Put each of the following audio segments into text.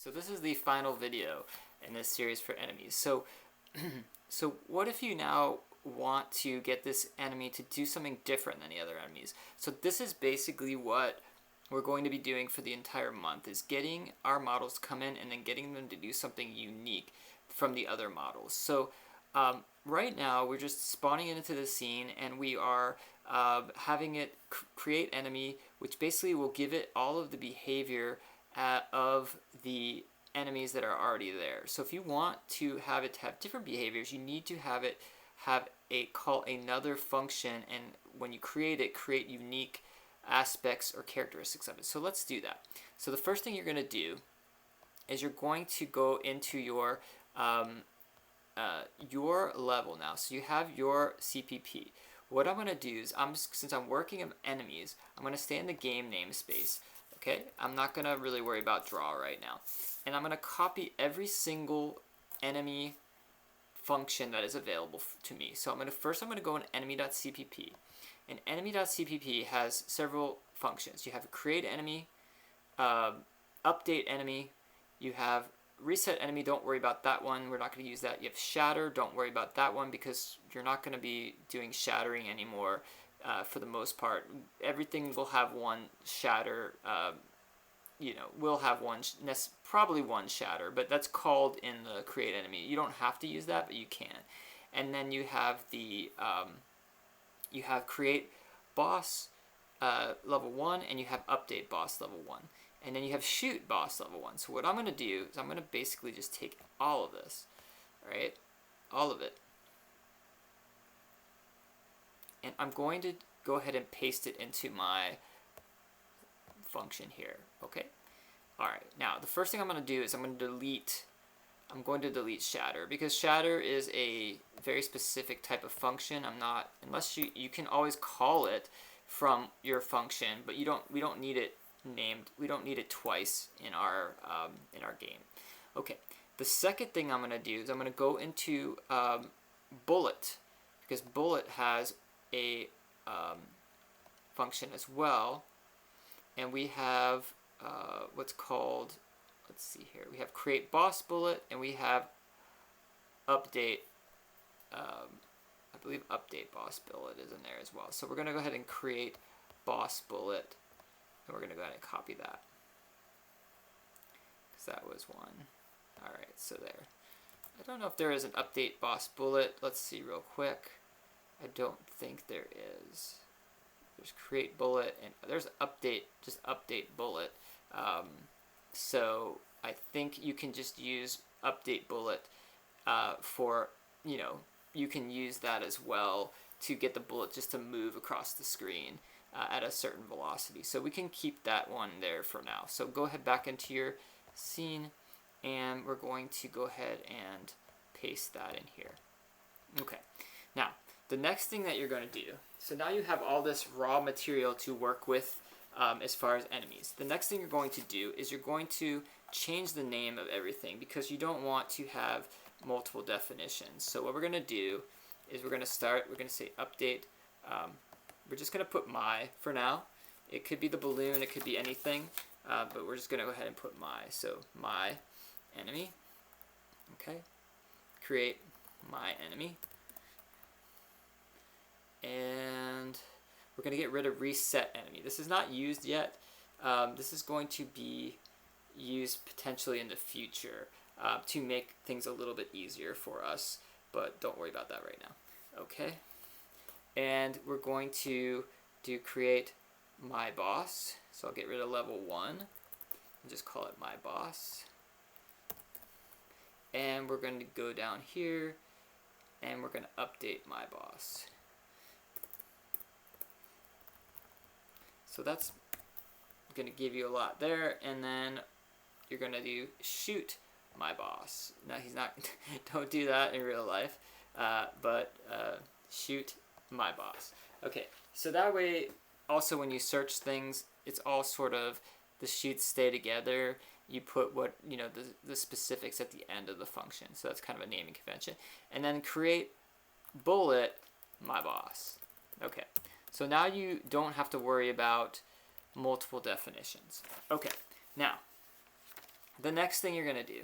So this is the final video in this series for enemies. So, so what if you now want to get this enemy to do something different than the other enemies? So this is basically what we're going to be doing for the entire month, is getting our models to come in and then getting them to do something unique from the other models. So right now we're just spawning into the scene, and we are having it create enemy, which basically will give it all of the behavior of the enemies that are already there. So if you want to have it to have different behaviors, you need to have it call another function, and when you create it, create unique aspects or characteristics of it. So let's do that. So the first thing you're going to do is you're going to go into your level now. So you have your CPP. What I'm going to do is, since I'm working on enemies, I'm going to stay in the game namespace. Okay, I'm not going to really worry about draw right now. And I'm going to copy every single enemy function that is available to me. So I'm going to go in enemy.cpp. And enemy.cpp has several functions. You have create enemy, update enemy, you have reset enemy, don't worry about that one, we're not going to use that. You have shatter, don't worry about that one because you're not going to be doing shattering anymore for the most part. Everything will have one shatter, will have probably one shatter, but that's called in the create enemy. You don't have to use that, but you can. And then you have the create boss level 1, and you have update boss level 1. And then you have shoot boss level 1. So what I'm going to do is I'm going to basically just take all of this, right? All of it. And I'm going to go ahead and paste it into my function here, okay? All right, now the first thing I'm going to do is I'm going to delete shatter, because shatter is a very specific type of function. Unless you can always call it from your function, but we don't need it named. We don't need it twice in our game. Okay. The second thing I'm going to do is I'm going to go into bullet, because bullet has a function as well, and we have what's called, let's see here, we have create boss bullet, and we have update, I believe update boss bullet is in there as well. So we're going to go ahead and create boss bullet, and we're going to go ahead and copy that, because that was one. Alright, so there. I don't know if there is an update boss bullet. Let's see real quick. I don't think there is. There's create bullet, and there's update, just update bullet. So I think you can just use update bullet for, you can use that as well to get the bullet just to move across the screen at a certain velocity. So we can keep that one there for now. So go ahead back into your scene, and we're going to go ahead and paste that in here. Okay, now the next thing that you're going to do, so now you have all this raw material to work with as far as enemies. The next thing you're going to do is you're going to change the name of everything, because you don't want to have multiple definitions. So what we're going to do is we're going to say update, we're just going to put my for now. It could be the balloon, it could be anything, but we're just going to go ahead and put my. So my enemy, okay, create my enemy, and we're going to get rid of reset enemy. This is not used yet. This is going to be used potentially in the future to make things a little bit easier for us, but don't worry about that right now. Okay, and we're going to do create my boss. So I'll get rid of level 1 and just call it my boss. And we're going to go down here, and we're going to update my boss. So that's going to give you a lot there, and then you're going to do shoot my boss. Now he's not, don't do that in real life, but shoot my boss. Okay, so that way also when you search things, it's all sort of, the shoots stay together. You put what, the specifics at the end of the function. So that's kind of a naming convention. And then create bullet my boss. Okay, so now you don't have to worry about multiple definitions. Okay, now the next thing you're going to do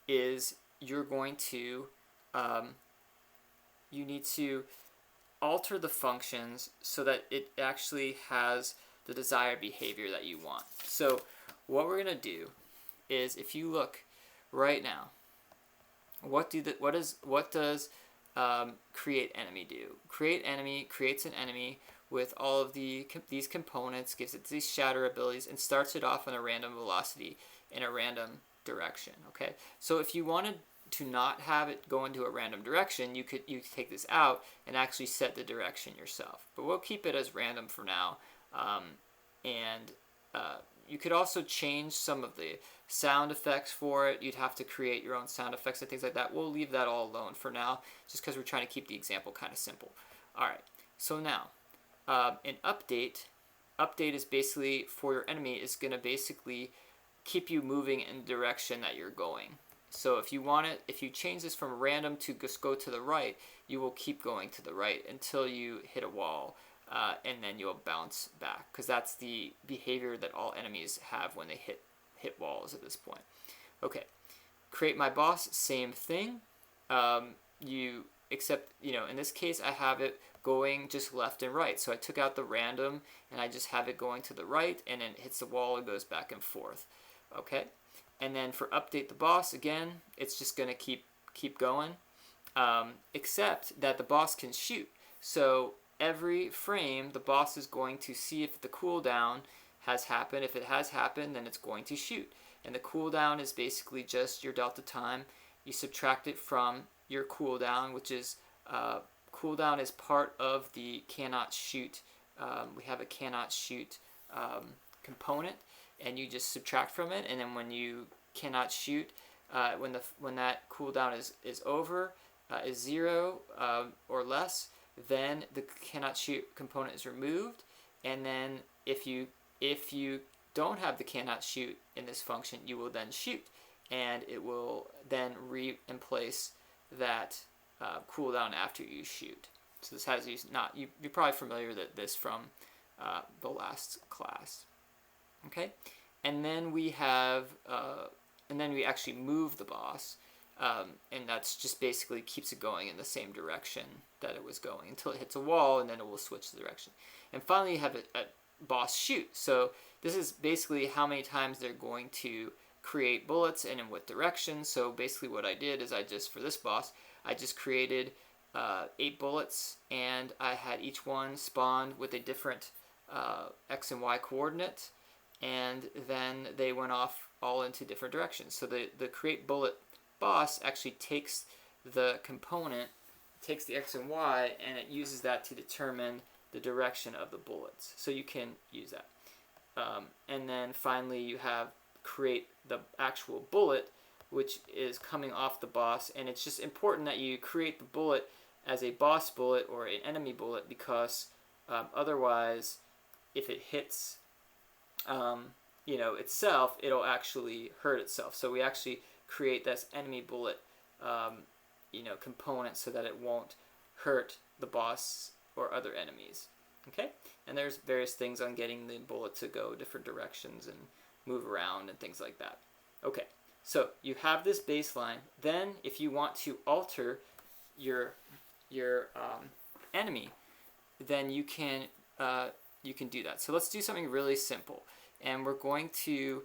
is you're going to, you need to alter the functions so that it actually has the desired behavior that you want. So what we're going to do is, if you look right now, what does CreateEnemy do? CreateEnemy creates an enemy with all of these components, gives it these shatter abilities, and starts it off on a random velocity in a random direction. Okay, so if you wanted to not have it go into a random direction, you could take this out and actually set the direction yourself. But we'll keep it as random for now, and you could also change some of the sound effects for it. You'd have to create your own sound effects and things like that. We'll leave that all alone for now, just because we're trying to keep the example kind of simple. All right, so now in update is basically for your enemy is going to basically keep you moving in the direction that you're going. So if you change this from random to just go to the right, you will keep going to the right until you hit a wall, and then you'll bounce back, because that's the behavior that all enemies have when they hit walls at this point. Okay, create my boss, same thing. Except in this case I have it going just left and right. So I took out the random and I just have it going to the right, and then it hits the wall and goes back and forth. Okay. And then for update the boss, again, it's just going to keep going, except that the boss can shoot. So every frame, the boss is going to see if the cooldown has happened. If it has happened, then it's going to shoot. And the cooldown is basically just your delta time. You subtract it from your cooldown, which is cooldown is part of the cannot shoot. We have a cannot shoot component, and you just subtract from it, and then when you cannot shoot, when that cooldown is over, is 0 or less, then the cannot shoot component is removed, and then if you don't have the cannot shoot in this function, you will then shoot, and it will then replace that cooldown after you shoot. So this has these you're probably familiar with this from the last class. Okay, and then we have, and then we actually move the boss, and that's just basically keeps it going in the same direction that it was going until it hits a wall, and then it will switch the direction. And finally, you have a boss shoot. So this is basically how many times they're going to create bullets and in what direction. So basically, what I did is for this boss, I just created 8 bullets, and I had each one spawned with a different X and Y coordinate, and then they went off all into different directions. So the create bullet boss actually takes the component, takes the X and Y, and it uses that to determine the direction of the bullets. So you can use that. And then finally you have create the actual bullet, which is coming off the boss, and it's just important that you create the bullet as a boss bullet or an enemy bullet, because otherwise if it hits itself, it'll actually hurt itself. So we actually create this enemy bullet component so that it won't hurt the boss or other enemies. Okay, and there's various things on getting the bullet to go different directions and move around and things like that. Okay, so you have this baseline. Then if you want to alter your enemy, then you can do that. So let's do something really simple, and we're going to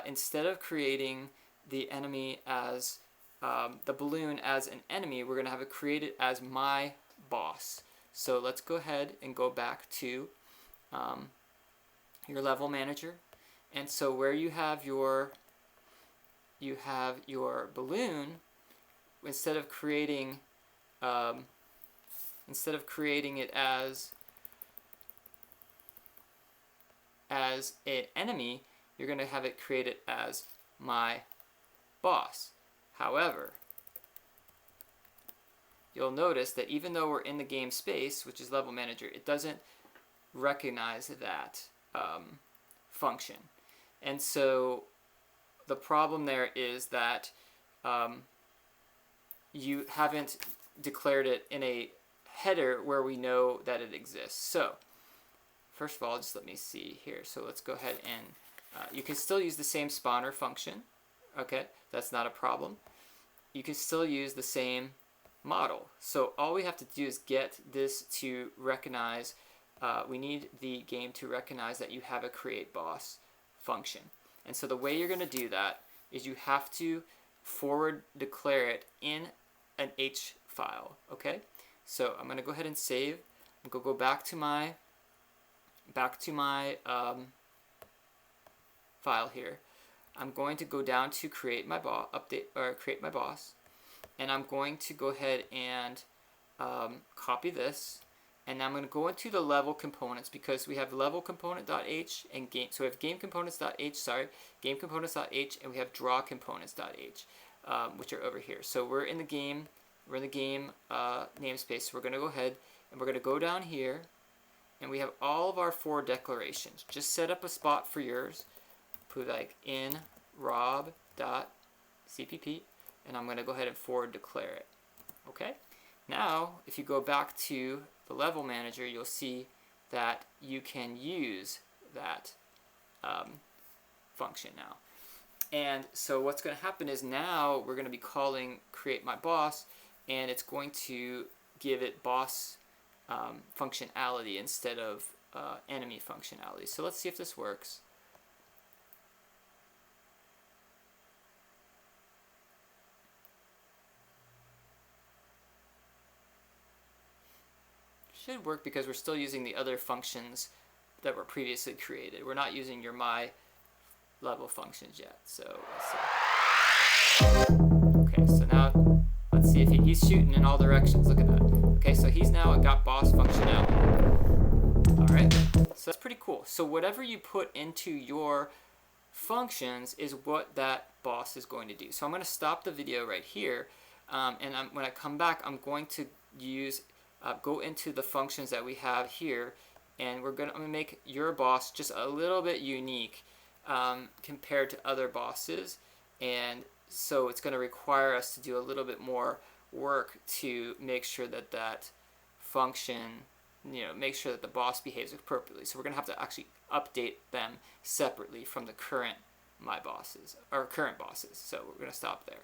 instead of creating the enemy as the balloon as an enemy, we're going to have it created as my boss. So let's go ahead and go back to your level manager, and so where you have your balloon, instead of creating it as an enemy, you're going to have it created as my boss. However, you'll notice that even though we're in the game space, which is level manager, it doesn't recognize that function. And so the problem there is that you haven't declared it in a header where we know that it exists. So first of all, just let me see here. So let's go ahead and you can still use the same spawner function. okay, that's not a problem. You can still use the same model. So all we have to do is get this to recognize, we need the game to recognize that you have a createBoss function. And so the way you're going to do that is you have to forward declare it in an H file, okay? So I'm going to go ahead and save. I'm going to go back to my file here. I'm going to go down to create my boss, create my boss, and I'm going to go ahead and copy this, and I'm going to go into the level components because we have level component.h and game. So we have game components.h, and we have draw components.h, which are over here. So we're in the game. We're in the game namespace. So we're going to go ahead and we're going to go down here, and we have all of our 4 declarations. Just set up a spot for yours. Put like in rob.cpp, and I'm going to go ahead and forward declare it. Okay. Now, if you go back to the level manager, you'll see that you can use that function now. And so what's going to happen is now we're going to be calling CreateMyBoss, and it's going to give it boss functionality instead of enemy functionality. So let's see if this works. Should work because we're still using the other functions that were previously created. We're not using your my level functions yet. So let's see. Okay, so now let's see if he's shooting in all directions. Look at that. Okay, so he's now got boss functionality. All right, so that's pretty cool. So whatever you put into your functions is what that boss is going to do. So I'm going to stop the video right here, and when I come back, I'm going to use go into the functions that we have here, and I'm going to make your boss just a little bit unique compared to other bosses, and so it's going to require us to do a little bit more work to make sure that that function, make sure that the boss behaves appropriately. So we're going to have to actually update them separately from the current my bosses or current bosses. So we're going to stop there.